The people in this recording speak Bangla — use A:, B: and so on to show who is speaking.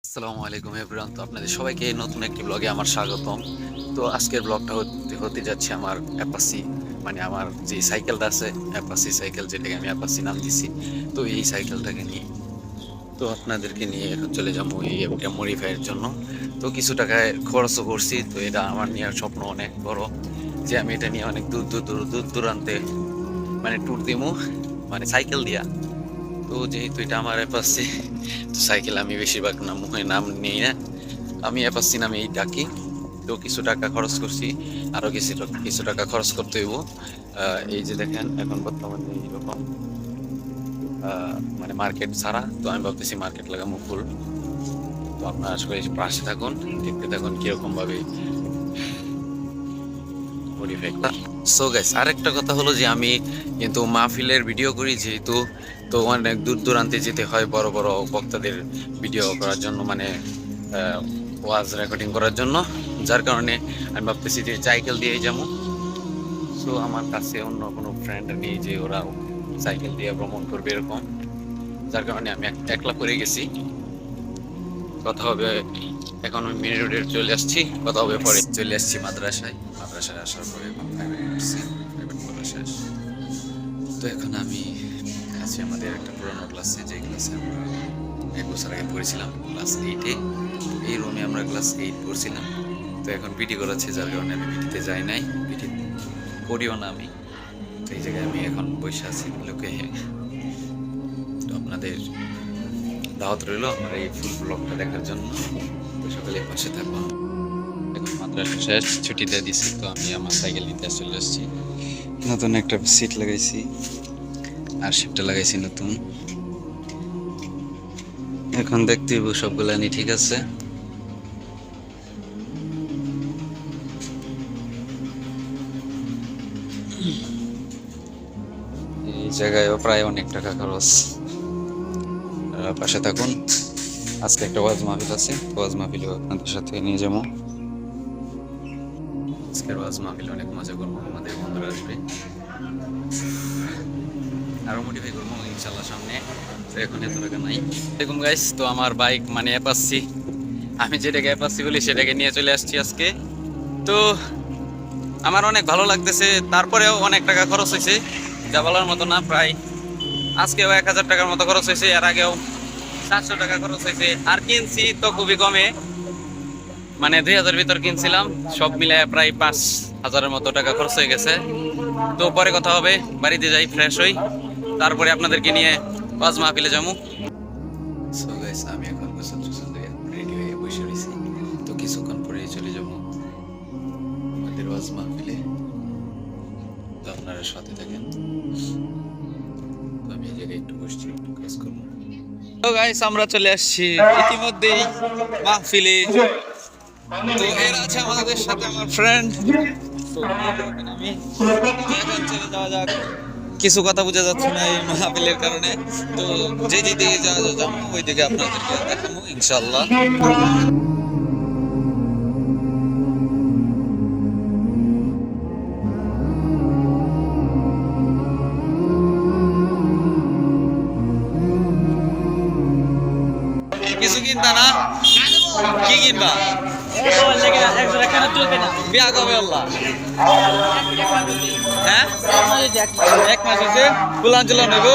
A: আসসালামু আলাইকুম এভরিওয়ান। তো আপনাদের সবাইকে নতুন একটি ব্লগে আমার স্বাগতম। তো আজকের ব্লগটা হতে যাচ্ছে আমার অ্যাপাসি, মানে আমার যে সাইকেলটা আছে অ্যাপাসি সাইকেল, যেটাকে আমি অ্যাপাসি নাম দিছি। তো এই সাইকেলটাকে নিয়ে তো আপনাদেরকে নিয়ে এখন চলে যাবো এই একটা মডিফাইয়ের জন্য। তো কিছু টাকায় খরচও করছি। তো এটা আমার নেওয়ার স্বপ্ন অনেক বড়, যে আমি এটা নিয়ে অনেক দূর দূর দূর দূর দূরান্তে মানে ট্যুর দিমু, মানে সাইকেল দিয়া। তো যেহেতু এটা আমার অ্যাপাসি, তো সাইকেল আমি বেশিরভাগ নাম নেই না, আমি অ্যাপাসি নামেই ডাকি। তো কিছু টাকা খরচ করছি, আরো কিছু টাকা খরচ করতে হইব। এই যে দেখেন এখন বর্তমানে এইরকম মানে মার্কেট ছাড়া, তো আমি ভাবতেছি মার্কেট লাগামো ফুল। তো আপনারা আসলে পাশে থাকুন, দেখতে থাকুন কিরকম ভাবে মডিফাই। সো গাইস, আরেকটা কথা হলো যে আমি কিন্তু মাহফিলের ভিডিও করি, যেহেতু তো অনেক দূর দূরান্তে যেতে হয় বড় বড় বক্তাদের ভিডিও করার জন্য, মানে ওয়াজ রেকর্ডিং করার জন্য। যার কারণে আমি ভাবতেছি যে সাইকেল দিয়েই যাবো। সো আমার কাছে অন্য কোনো ফ্রেন্ড নেই যে ওরা সাইকেল দিয়ে ভ্রমণ করবে এরকম, যার কারণে আমি একলা করে গেছি। কথা হবে এখন, আমি মেন রোডে চলে আসছি, কথা হবে পরে। চলে আসছি মাদ্রাসায় আসার পরে এখন প্রাইভেট পড়া শেষ। তো এখন আমি আছি আমাদের একটা পুরোনো ক্লাসে, যে ক্লাসে আমরা 1 বছর আগে পড়েছিলাম, ক্লাস 8-এ। এই রুমে আমরা ক্লাস 8 পড়ছিলাম। তো এখন পিটি করাচ্ছে, যার কারণে আমি পিটিতে যাই নাই, পিটি করিও না আমি। তো এই জায়গায় আমি এখন বসে আছি লোকে। তো আপনাদের দাওয়াত রইল আমার এই ফুল ব্লগটা দেখার জন্য। তো সকালে পাশে থাকবো। এখন মাদ্রাসা শেষ, ছুটি দিয়ে দিছি। তো আমি আমার সাইকেল নিতে চলে এসেছি। নতুন একটা সিট লাগাইছি, আর শিপটা লাগাইছি নতুন। এখন দেখতে সবগুলা নি ঠিক আছে। এই জায়গায়ও প্রায় অনেক টাকা খরচ। পাশে থাকুন, আজকে একটা ওয়াজ মাহফিল আছে, ওয়াজ মাহফিলেও আপনাদের সাথে নিয়ে যাবো। আজকের ওয়াজ মাহফিল অনেক মজা করবো, আমাদের বন্ধুরা আসবে, আরো মডিফাই করবো ইনশাল্লাহ সামনে। তো এখন এত টাকা নাই। দেখুন গাইস, তো আমার বাইক মানে অ্যাপাসি, আমি যেটাকে অ্যাপাসি বলি সেটাকে নিয়ে চলে আসছি আজকে। তো আমার অনেক ভালো লাগতেছে, তারপরেও অনেক টাকা খরচ হয়েছে, যা বলার মতো না। প্রায় আজকেও 1000 টাকার মতো খরচ হয়েছে, এর আগেও 700 টাকা খরচ হয়েছে। আর কিনছি তো খুবই কমে, মানে 2000 ভিতর কিনছিলাম, সব মিলে প্রায় 5000-এর মতো টাকা খরচ হয়ে গেছে। তো পরে কথা হবে, বাড়িতে যাই ফ্রেশ হই, তারপরে আপনাদেরকে নিয়ে ওয়াজ মাহফিলে যাবো। সো গাইস, আমি এখন গোসল রেডি হয়ে বসে রয়েছি। তো কিছুক্ষণ পরে চলে যাবো আমাদের ওয়াজ মাহফিলে। তো আপনারা সাথে থাকেন। তো আমি এই জায়গায় একটু বসছি, একটু কাজ করবো। তো গাইস, আমরা চলে আসছি ইতিমধ্যেই মাহফিলে। তো এর আছে আমাদের সাথে আমার ফ্রেন্ড। তো আমি এখন চলে যাওয়া যাক। কিছু কথা বোঝা যাচ্ছে না এই মাহফিলের কারণে। তো যে দিকে যাবো ওই দিকে আপনাদেরকে দেখাবো ইনশাল্লাহ। কিছু কিনতা না? কি কিনবা? বিয়া কবে আল্লাহ? হ্যাঁ, 1 মাস হয়েছে। বুলান চুলান নেবো।